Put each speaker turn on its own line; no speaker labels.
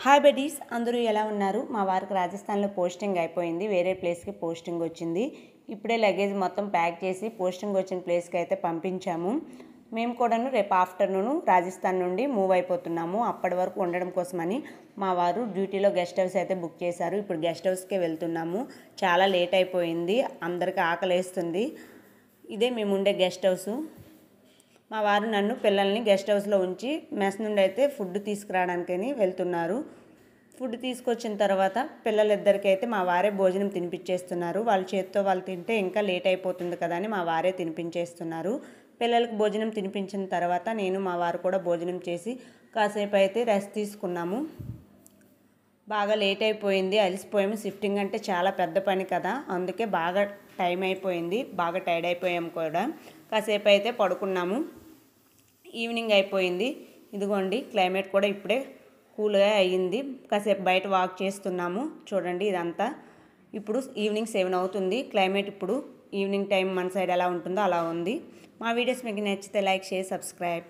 Hi buddies, అందరూ ఎలా ఉన్నారు? మా వారికి రాజస్థాన్లో పోస్టింగ్ అయిపోయింది. వేరే ప్లేస్కి పోస్టింగ్ వచ్చింది. ఇప్పుడే లగేజ్ మొత్తం ప్యాక్ చేసి పోస్టింగ్ వచ్చిన ప్లేస్కి అయితే పంపించాము. మేము కూడాను రేపు ఆఫ్టర్నూన్ రాజస్థాన్ నుండి మూవ్ అయిపోతున్నాము. అప్పటి వరకు ఉండడం కోసమని మా వారు డ్యూటీలో గెస్ట్ హౌస్ అయితే బుక్ చేశారు. ఇప్పుడు గెస్ట్ హౌస్కే వెళ్తున్నాము. చాలా లేట్ అయిపోయింది, అందరికి ఆకలేస్తుంది. ఇదే మేము ఉండే గెస్ట్ హౌస్. మా వారు నన్ను పిల్లల్ని గెస్ట్ హౌస్లో ఉంచి మెస్ నుండి అయితే ఫుడ్ తీసుకురావడానికని వెళ్తున్నారు. ఫుడ్ తీసుకొచ్చిన తర్వాత పిల్లలిద్దరికీ అయితే మా వారే భోజనం తినిపించేస్తున్నారు. వాళ్ళ చేతితో వాళ్ళు తింటే ఇంకా లేట్ అయిపోతుంది కదా అని మా వారే తినిపించేస్తున్నారు. పిల్లలకు భోజనం తినిపించిన తర్వాత నేను మా వారు కూడా భోజనం చేసి కాసేపు అయితే రెస్ట్ తీసుకున్నాము. బాగా లేట్ అయిపోయింది, అలసిపోయాము. షిఫ్టింగ్ అంటే చాలా పెద్ద పని కదా, అందుకే బాగా టైం అయిపోయింది. బాగా టైర్డ్ అయిపోయాము కూడా. కాసేపు అయితే పడుకున్నాము. ఈవినింగ్ అయిపోయింది. ఇదిగోండి, క్లైమేట్ కూడా ఇప్పుడే కూల్గా అయ్యింది. కాసేపు బయట వాక్ చేస్తున్నాము. చూడండి ఇదంతా. ఇప్పుడు ఈవినింగ్ 7 అవుతుంది. క్లైమేట్ ఇప్పుడు ఈవినింగ్ టైం మన సైడ్ ఎలా ఉంటుందో అలా ఉంది. మా వీడియోస్ మీకు నచ్చితే లైక్, షేర్, సబ్స్క్రైబ్.